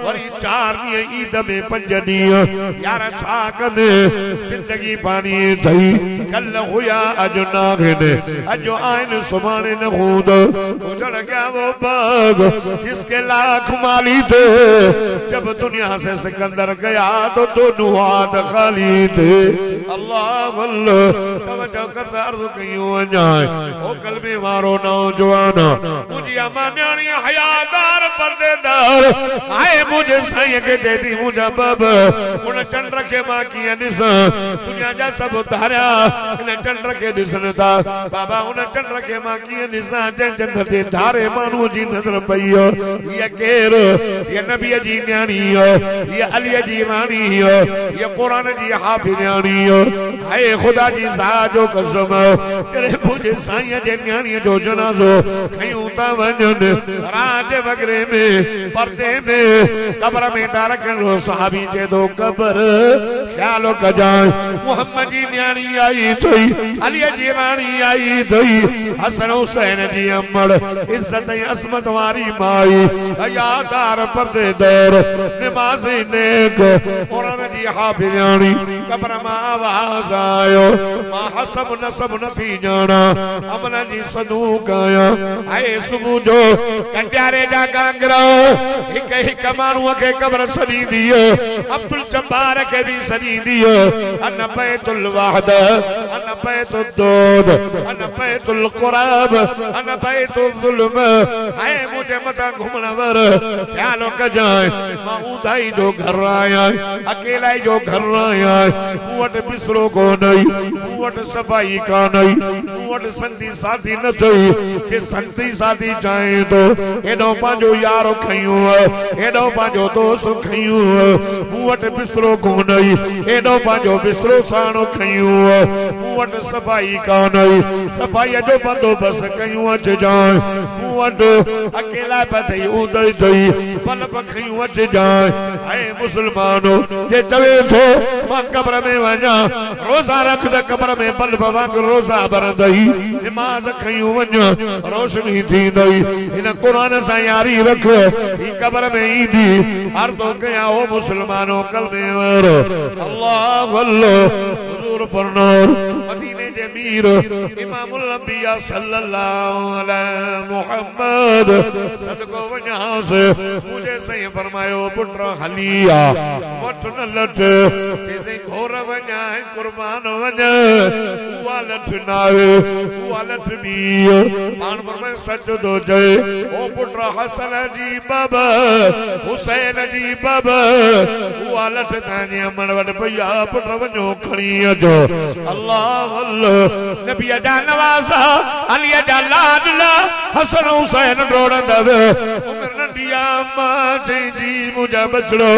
S1: वरी 4 ॾींहं ईद में 5 ॾींहं यार छा कंदे ज़िंदगी पाणी थई कल हुया अॼु न आहिनि अॼु आहिनि सुभाणे न हूंदो हुजण क्या वो बाग जिसके लाख माली थे जब दुनिया से सिकंदर गया तो दोनों हाथ खाली थे अल्लाह अल्लाह तवज्जो कर अर्ज़ कयूं वञाए ओ कलमे वारो नौजवान मुझी अम्मा न्याणी हयादार पर्देदार आए मुझे साईं के चेती मुझा बाबा उन चंद्र के मां किया दिसा दुनिया जा सब धारा इन चंद्र के दिसन था बाबा उन चंद्र के मां किया दिसा चंद्र ते धारे मानू जी नजर पइयो ये केर ये नबी जी न्याणी ये अली जी वाणी ये कुरान जी हाफिज न्याणी हाय खुदा जी साजो कसम तेरे मुझे साईं जे न्याणी जो जनाजो खयूं ता वञन राज वगरे में पर्दे में कब्र में डारकन सहाबी जे दो कब्र ख्याल कजाए मोहम्मद जी न्याणी आई थई अली जी वाणी आई थई हसन हुसैन जी अमड़ इज्जत असमत वारी माई हयादार पर्देदार नमाज़ी नेक कुरान जी हाफिज न्याणी कब्र में आवाज आयो मां हसब नसब न थी जाना अमन जी सदूक आया आए सुबह जो कंडियारे जा कांगरा एक मानू के कब्र सदी दियो अब्दुल जब्बार के भी सदी दियो अन बैतुल वाहद अन बैतुल दूद अन बैतुल कुराब अन बैतुल जुल्म हाय मुझे मता घुमण वर ख्याल कजाए मां उदाई जो घर आया अकेला जो घर आया वट बिसरो को नहीं वट सफाई का नहीं वट संती साथी न थई के संती साथी चाहे तो एडो पांजो यारो खयूं एडो पांजो दोस्त खयूं वट बिसरो को नहीं एडो पांजो बिसरो साणो खयूं वट सफाई का नहीं सफाई जो बंदोबस्त कयूं अच जाए वट अकेला पथई उदई थई पल खयूं अच जाए हाय मुसलमानो जे चवे थो मां कब्र में वञा रोजा रख द कब्र में पल वांग रोजा भरंदई नमाज खयूं वञा रोशनी थींदई इन कुरान सां यारी रख ई कब्र में ईंदी हर तो कया ओ मुसलमानो कलमे वर अल्लाह अल्लाह हुजूर पढ़नो मदीने जे मीर इमामुल अंबिया सल्लल्लाहु अलैहि मुहम्मद सदको वञा से मुझे सही फरमायो पुत्र हलिया वठ न लठ जैसे घोर वञा कुर्बान वञा उहा लठ नावे उहा लठ भी पान पर में सच दो जय ओ पुत्र हसन जी बाबा हुसैन जी बाबा उहा लठ ताने अमन वट भैया पुत्र वञो खणी अचो अल्लाह अल्लाह नबी जा नवाज़ा अली जा लाडला हसन हुसैन रोड़ंदव उमर नंढिया मां चई जी मुझा बचड़ो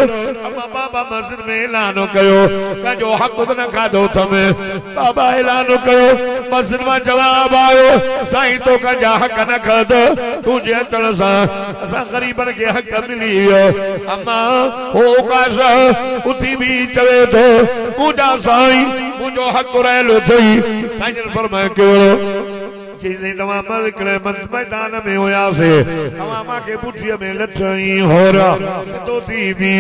S1: अम्मा बाबा मस्जिद में ऐलान कयो कंहिंजो हक़ न खाधो थमे बाबा ऐलान कयो मस्जिद में जवाब आयो साईं तो कंहिंजा हक़ न खाधो तुझे अचण सां असां गरीबन खे हक़ मिली वियो अम्मा हो काश उथी भी चवे थो मुझा साईं मुझो हक़ रहियल थई साईं फरमाए कहिड़ो चीज़ें तमाम मैदान में होया से तमाम के पुठिया में लठई हो रहा सिद्धो थी भी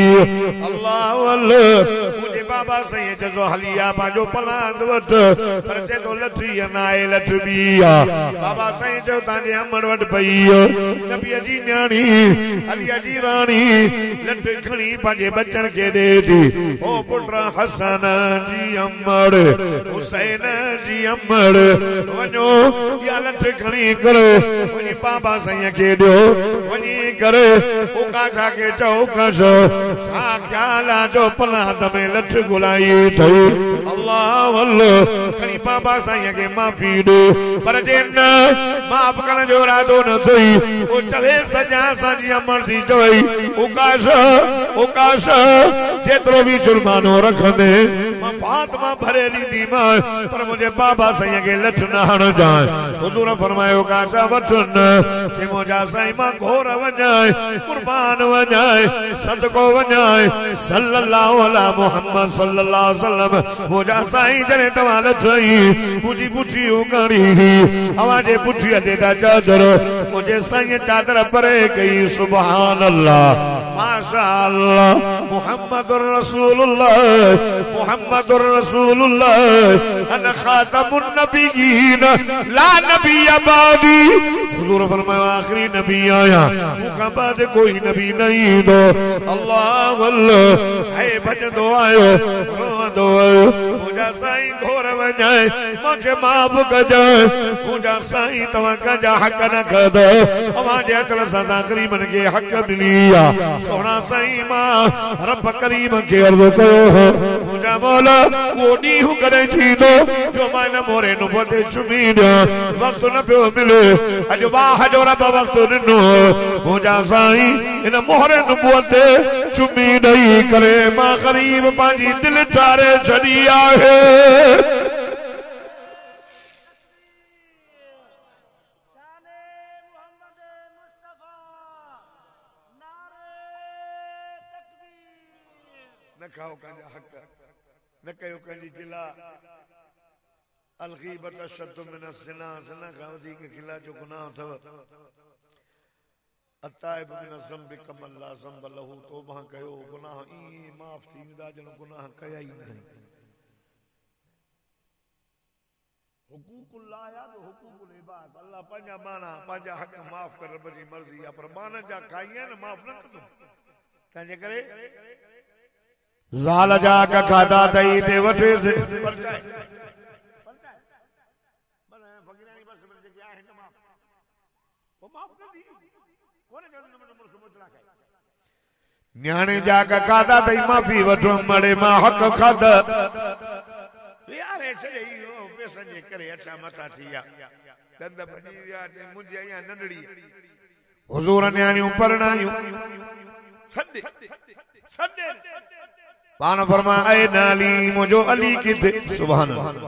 S1: अल्लाह अल्लाह मुझे बाबा सही जजो हलिया बाजो पलांद वट पर जे तो लठी नाए लठ बिया बाबा सही जो ताने अमड़ वट पई नबी जी न्याणी हलिया जी रानी लठ खणी पाजे बच्चन के दे दी ओ पुत्र हसन जी अमड़ हुसैन जी अमड़ वञो या लठ खणी करे वनी बाबा सही के दो वनी करे उकाशा के चौकस छा ख्याल जो पलांद में लठ गुलाई थई अल्लाह अल्लाह खणी बाबा सही के माफी दो पर जे न माफ करण जो इरादो न थई ओ चवे सजा साजी अमर थी चई उकाश उकाश जेतरो भी जुर्मानो रखंदे मां फातिमा भरे दी मां पर मुझे बाबा सही के लठ न हण जाए हुजूर फरमायो काशा वठन के मुझा साईं मां घोर वञाए कुर्बान वञाए सदको वञाए सल्लल्लाहु अला मुहम्मद सल्लल्लाहु अलैहि वसल्लम मुझा साईं जने तवा लथई मुझी पुठी उगणी आवाजे पुठी दे दा चादर मुझे साईं चादर परे गई सुभान अल्लाह माशाअल्लाह मुहम्मदुर रसूलुल्लाह मुहम्मदुर रसूलुल्लाह अन खातमुन नबिय्यीन ला नबी अबादी हुजूर फरमाया आखिरी नबी आया मुका बाद कोई नबी नहीं दो अल्लाह अल्लाह है भजदो आयो रोंदो आयो मुझा साईं घोर वजाए मूंखे माफ़ कजाए मुझा साईं तव्हां कंहिंजा हक़ न कदो अवां जे अचण सां करीमन खे हक़ मिली आ सोना साईं मां रब करीम खे अर्ज़ कयो मुझा मौला वो ॾींहुं कॾहिं थींदो जो मां इन मोरे नुबुवत चुमी ॾियां वक़्तु न पियो मिले अॼु वाह जो रब वक़्तु ॾिनो मुझा साईं इन मोहरे नुबुवत चुमी ॾेई करे मां ग़रीब पंहिंजी दिलि ठारे छॾी आहे न खाओ कंहिंजा हक़ न कयो कंहिंजी गिला अलगीबत अशद्दु मिन ज़िना ज़िना खां वधीक गिला जो गुनाह अथव अताइब मिन ज़ंबि कमन ला ज़ंब लहू तौबा कयो गुनाह ई माफ़ थींदा जण गुनाह कया ई नहीं हुकूकुल्लाह या हुकूकुल इबाद अल्लाह पंहिंजा माना पंहिंजा हक़ माफ़ कर रब जी मर्ज़ी आहे पर माना जा खाई न माफ़ न कंदो तंहिंजे करे ज़ाल जा का खाधा तई ते वठे से न्याणे जा का खाधा तई माफी वठो मड़े मां हक़ खाधा यारे छड़े इहो पैसनि जे करे अछा मथा थिया दंद भॼी विया मुंहिंजी अञा नंढड़ी हुज़ूर न्याणियूं परणायूं छॾे छॾे पान फरमा ऐ नाली मुझो अली किथे सुभान अल्लाह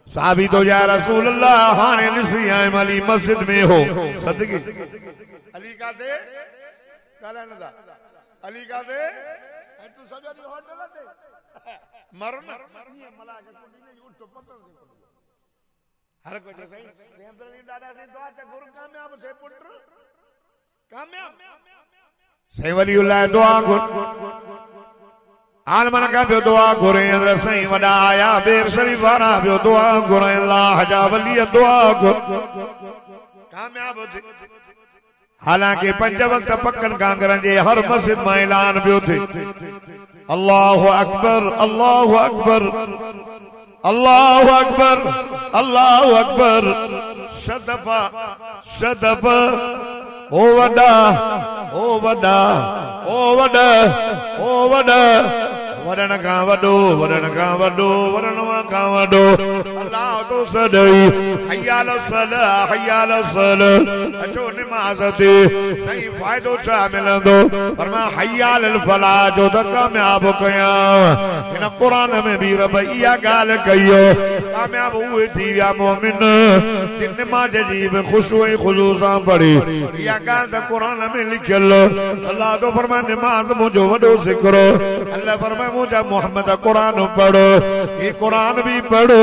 S1: साहबी तो या रसूल अल्लाह हाने निसी आए अली मस्जिद में हो सदके अली का दे काला नदा अली का दे तू सजो दी होटल दे मर न ये मला के कुड़ी ने उठो पत्थर दे हर को जैसे सेंद्रनी दादा से दुआ ते गुरु कामयाब थे पुत्र कामयाब सही वलीउल्लाह दुआ गुर आलमन का भी दुआ घुरे सही वडा आया बेर शरीफ वारा भी दुआ घुरे अल्लाह जा वली दुआ घुर कामयाब थे हालांकि पंज वक्त पक्कन कांगरन जे हर मस्जिद में ऐलान भी थे अल्लाहु अकबर अल्लाहु अकबर अल्लाहु अकबर अल्लाहु अकबर शदफा शदफा ओ वडा ओ वडा ओ वडा ओ वडा वरण का वडो वरण का वडो वरण का वडो अल्लाह तो सदई हय्याल सलाह हय्याल सलाह अचो नमाज ते सही फायदो छा मिलंदो फरमा हय्याल फलाह जो त कामयाब कया इन कुरान में भी रब इया गाल कयो कामयाब हुए थी या मोमिन जिन नमाज जी में खुशू ऐं खुशू सां पढ़ी इया गाल त कुरान में लिखियल अल्लाह तो फरमा नमाज मुझो वडो सिकरो अल्लाह फरमा मुझा मोहम्मद कुरान पढ़ो ये कुरान भी पढ़ो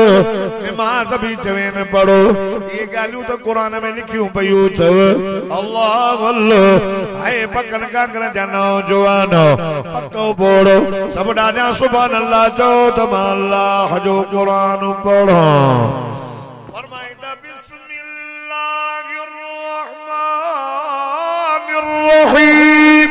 S1: नमाज भी चवेन पढ़ो ये गालियों तो कुरान में लिखियूं पयूं थव अल्लाह अल्लाह हाय पकन कांगर जानो जवानो पक्को बोड़ो सब डाजा सुभान अल्लाह चो तो अल्लाह जो कुरान पढ़ो फरमाइदा बिस्मिल्लाहिर रहमानिर रहीम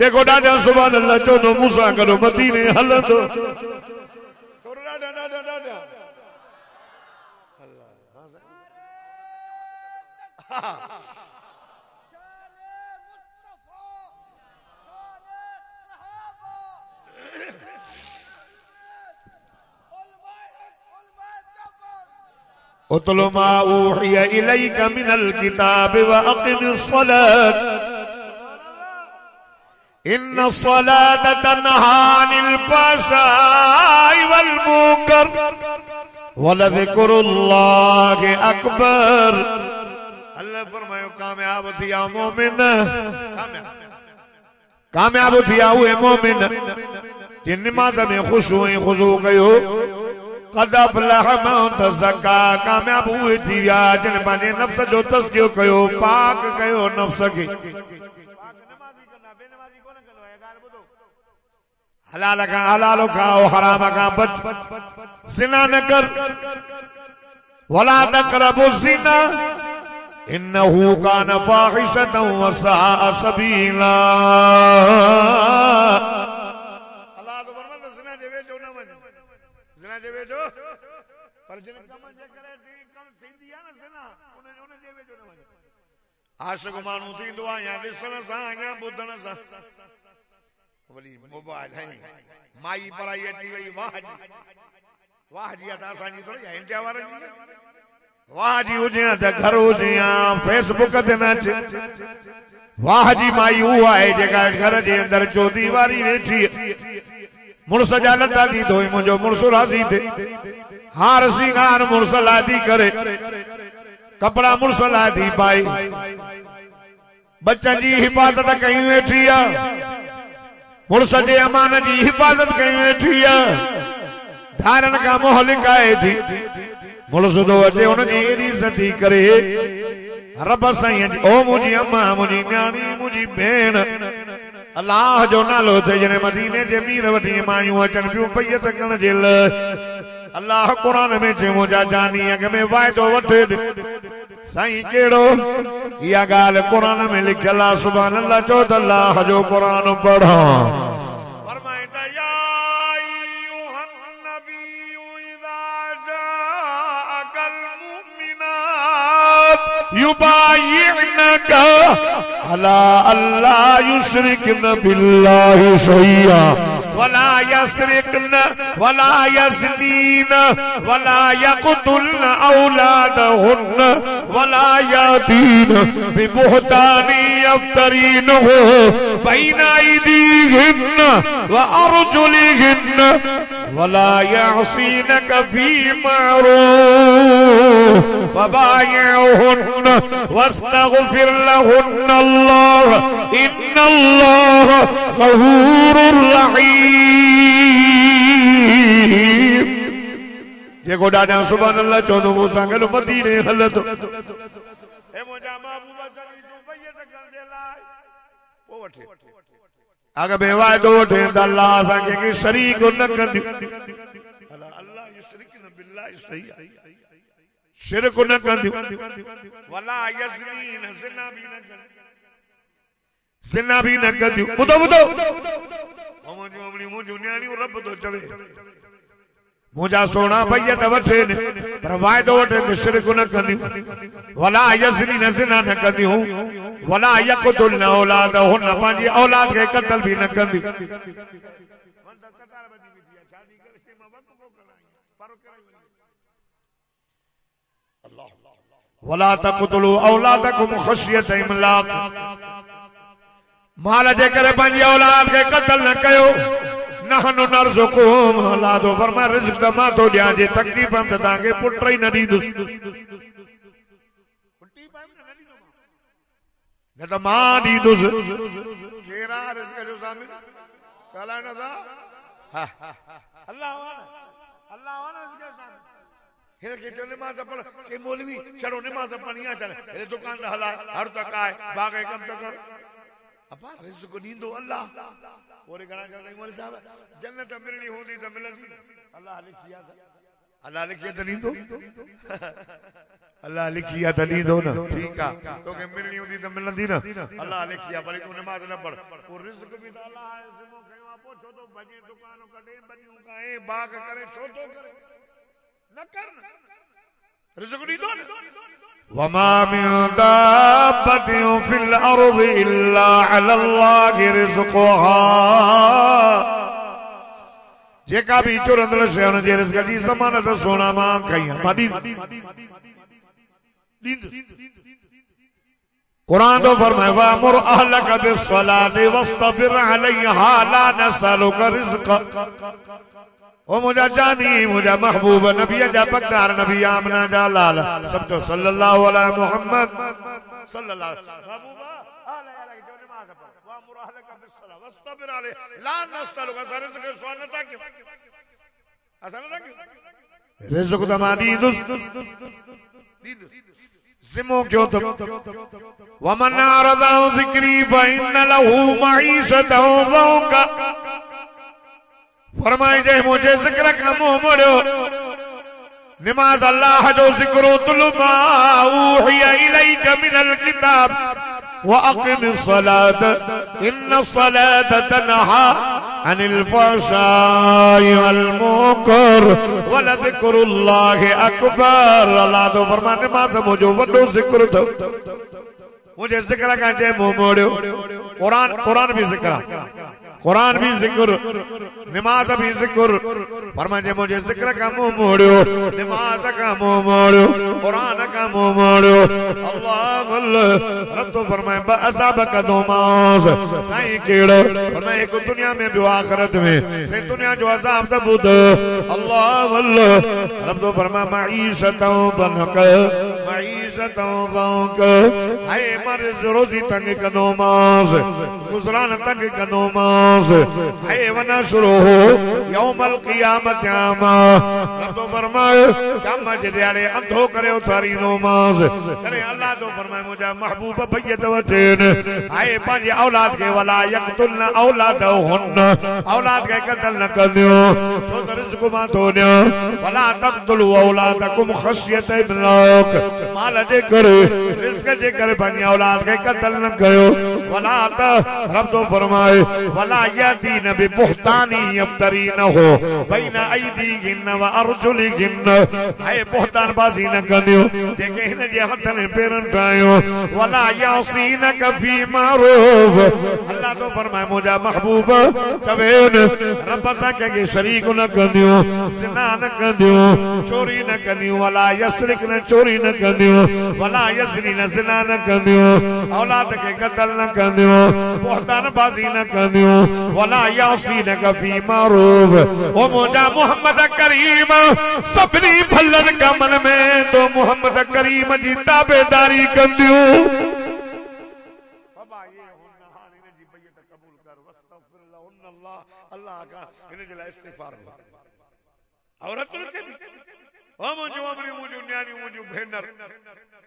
S1: देखो डाडा सुभान अल्लाह चोनो मूसा करो मदीने हलंदो उतलु मा ऊहिया इलैका मिनल किताब व अक़िमिस सलात इन्ना सलात तन्हा अनिल फ़हशाइ वल मुनकर व लज़िक्रुल्लाहि अकबर। अल्लाह फरमायो कामयाब थिया मोमिन कामयाब थिया उहे मोमिन जिन नमाज़ में खुशू ऐं खुशू कयो क़द अफ़लह मन तज़क्का कामयाब हुए थी विया जिन पंहिंजे नफ़्स जो तज़कियो कयो पाक कयो नफ़्स खे हलाल खां हलाल खाओ हराम खां बच ज़िना न कर वला तक़रबु ज़िना इन्नहु कान फ़ाहिशतन व साअ सबीला अल्लाह तो फरमाता ज़िना जे वेझो न वञ ज़िना जे वेझो पर जिन कम जे करे कम थींदी आहे न ज़िना उन जे वेझो न वञ आशिक़ माण्हू थींदो आहे या ॾिसण सां या ॿुधण सां वली मोबाइल है माई पराई अची वई वाह जी त असांजी थोड़ी इंडिया वारनि जी वाह जी हुजे त घर हुजे या फेसबुक ते न अचे वाह जी माई उहा आहे जेका घर जे अंदर चोदी वारी वेठी मुड़स जा लटा थी धोई मुंहिंजो मुड़स राज़ी थिए हार सिंगार मुड़स लाइ थी करे कपड़ा मुड़स लाइ थी पाई बच्चन जी हिफ़ाज़त कई वेठी आहे मुड़स जे अमान जी हिफ़ाज़त कई वेठी आहे धारन खां मोह लिकाए थी मुड़स तो अचे हुनजी एॾी इज़त करे रब साईं ओ मुंहिंजी अम्मा मुंहिंजी न्याणी मुंहिंजी भेण अल्लाह जो नालो थे जने मदीने जे मीर वठी मायूं अचन पियूं पैयत करण जे लाइ अल्लाह कुरान में चयो मुंहिंजा जानी अॻ में वाइदो वठे साईं कहिड़ो इहा ॻाल्हि कुरान में लिखियल आहे सुभान अल्लाह चओ त अल्लाह जो कुरान पढ़ो फरमाईंदा या अय्युहन नबिय्यु इज़ा जाअकल मुमिनात युबायि'नका अला अल्ला युशरिकन बिल्लाहि शैया वला यसरिकन वला यज़नीन वला यक़तुलन औलादहुन वला यातीन बिबुहतानि यफ्तरीनहु बैन अयदीहिन व अर्जुलिहिन वला यअसीनक फी मअरूफ फबायि'हुन वस्तगफिर लहुन अल्लाह इन्नल्लाह गफूरुर रहीम जेको ॾाढा सुभान अल्लाह चवंदो मूंसां गॾु मदीने हलंदो ए मुंहिंजा महबूब जनी तूं बैत करण जे लाइ पोइ वठे अॻ में वाइदो वठे त अल्लाह असांखे के शरीक न कंदियूं अल्लाह युशरिकन बिल्लाहि शैया शिरक न कंदियूं वला यज़नीन ज़िना भी न कंदियूं ॿुधो मुंहिंजूं न्याणियूं रब थो चवे मुंहिंजा सोना बैत वठे पर वाइदो वठे त शिरक न कंदियूं वला यज़नीन ज़िना न कंदियूं वला यक़तुलन औलादहुन पंहिंजी औलाद खे क़त्ल भी न कंदियूं वला तक़तुलू औलादकुम ख़शियत इमलाक माल जे करे पंहिंजी औलाद खे क़त्ल न कयो नहनु नरज़ुकुहुम अल्लाह तो फरमाए रिज़्क़ त मां थो ॾियां जे तकलीफ़ में त तव्हांखे पुट ई न ॾींदुसि न त मां ॾींदुसि केरु आहे रिज़्क़ जो सामिन ॻाल्हाए नथा अल्लाह हिन खे चयो निमाज़ पढ़ से मौलवी छड़ो निमाज़ पढ़णी आहे चल हे दुकान ते हला हर तक आहे बाग़ कम तो कर अबा रिज़्क़ ॾींदो अल्लाह ओरे घणा चवंदा मौलवी साहब जन्नत मिलणी हूंदी त मिलंदी अल्लाह लिखी आहे अल्लाह लिखी त ॾींदो अल्लाह लिखी आहे त ॾींदो न ठीकु आहे तोखे मिलणी हूंदी त मिलंदी न अल्लाह लिखी आहे भले तूं निमाज़ न पढ़ वो रिज़्क़ भी त अल्लाह ज़िम्मो खयो आहे पोइ छो थो भॼे दुकान कढे बनियूं खाए बाग़ करे छो थो करे न कर रिज़्क़ ॾींदो न वमा मिन दाब्बतिन फिल अर्ज़ि इल्ला अलल्लाहि रिज़्क़ुहा जेका भी चुरंदड़ शइ हुन जे रिज़्क़ जी ज़मानत सोना मां खई मां ॾींदुसि कुरान तो फरमाए वअमुर अहलक बिस्सलाति वस्तबिर अलैहा ला नसअलुका रिज़्क़ा ओ मुझा जानी मुझा महबूब नबी जा पकदार नबी आमना जा लाल सब तो सल्लल्लाहु अलैहि मुहम्मद सल्लल्लाहु महबूबा आले आले जो नमाज पढ़ वा मुराहलक बिस्सला वस्तबिर अलैहा ला नसअलुका रिज़्क़ा सुनता क्यों असन क्यों रिज़्क़ दमादी दुस जिमो क्यों तो वमन अरदा ज़िक्री फ़इन्न लहू मईशतन ज़ौक़ा फरमाए जे मुझे ज़िक्र का मुंह मोड़ो नमाज अल्लाह जो ज़िक्र तुल मा ऊहिया इलैका मिनल किताब व अक़िमिस सलात इन्न सलात तनहा अनिल फ़हशाइ वल मुनकर व लज़िक्रुल्लाहि अकबर। अल्लाह तो फरमाए नमाज मुझे वॾो ज़िक्र थो मुझे ज़िक्र का जे मुंह मोड़ियो। कुरान भी ज़िक्र कुरान भी जिक्र नमाज भी जिक्र फरमाए मुझे जिक्र का मुंह मोड़ियो नमाज का मुंह मोड़ियो कुरान का मुंह मोड़ियो। अल्लाह अल्लाह रब तो फरमाए बअसाब कदोमास साईं केड़ो फरमाए एक दुनिया में भी आखिरत में से दुनिया जो अज़ाब द बुद। अल्लाह अल्लाह रब तो फरमाए मईशतन दनक मईशतन दनक हाय मर्ज़ रोज़ी तंग कदोमास गुज़रान तंग कदोमास है वना शुरू हो यौमल क़ियामत यामा। रब तो फरमाए क़यामत जे ॾियारे अंधो करे उथारी नमाज़ करे। अल्लाह तो फरमाए मुंहिंजा महबूब बैत वठेन हाय पंहिंजे औलाद खे वला यक़तुलन औलादहुन औलाद खे क़त्ल न कंदियो छो त रिज़्क़ मां थो ॾियां। वला तक़तुलू औलादकुम ख़श्यत इमलाक माल जे करे रिज़्क़ जे करे पंहिंजी औलाद खे क़त्ल न कयो। वला त रब तो फरमाए वला यदीन बिबुहतानी यफ्तरीनहु बैन अयदीहिन व अर्जुलिहिन हाय बुहतान बाज़ी न कंदियो जेके हिन जे हथनि पेरनि ठाहियो। वला यासीनक फी मारूफ अल्लाह तो फरमाए मुंहिंजा महबूब चवेन रब सां कंहिंखे शरीक न कंदियो ज़िना न कंदियो चोरी न कंदियो वला यसरिक न चोरी न कंदियो वला यसरी न ज़िना न कंदियो औलाद खे क़त्ल न कंदियो बुहतान बाज़ी न कंदियो वला यासीनक फी मारूफ। ओ मुंहिंजा मोहम्मद करीम सभिनी भलन कमन में तो मोहम्मद करीम जी ताबेदारी कंदियूं। बाबा ये हुन हाल इन जी बैत कबूल कर वस्तगफिर लहुन अल्लाह का इन जे लाइ इस्तिगफार औरतुन के भी ओ मुंहिंजो अमरी मुंहिंजो न्याणी मुंहिंजो भेनर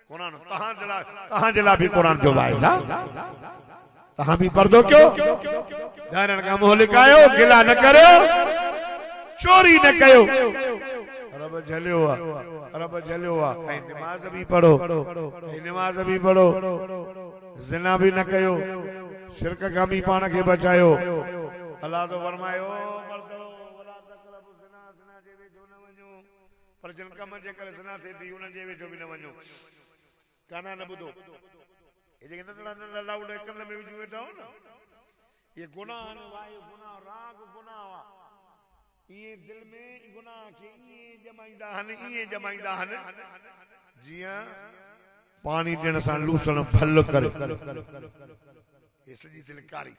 S1: कुरान तहां जला भी कुरान जो वाइज़ तहां भी पर्दो क्यों धारण का मुंह लिकायो गिला न करो चोरी न कयो रब झलियो ऐं नमाज भी पढ़ो नमाज भी पढ़ो ज़िना भी न कयो शिरक का भी पान खे बचायो। अल्लाह तो फरमायो पर जिन कम जे करे ज़िना थिए थी उन जे वेझो भी न वञो काना न ॿुधो ये नंढड़ा लाउड कन में विझी वेठा हो न ये गुनाह वायु गुनाह राग गुनाह ये दिल में गुनाह के ये जमाईंदा हन जिया पानी ॾियण सां लूसण फल करे ये सॼी दिल कारी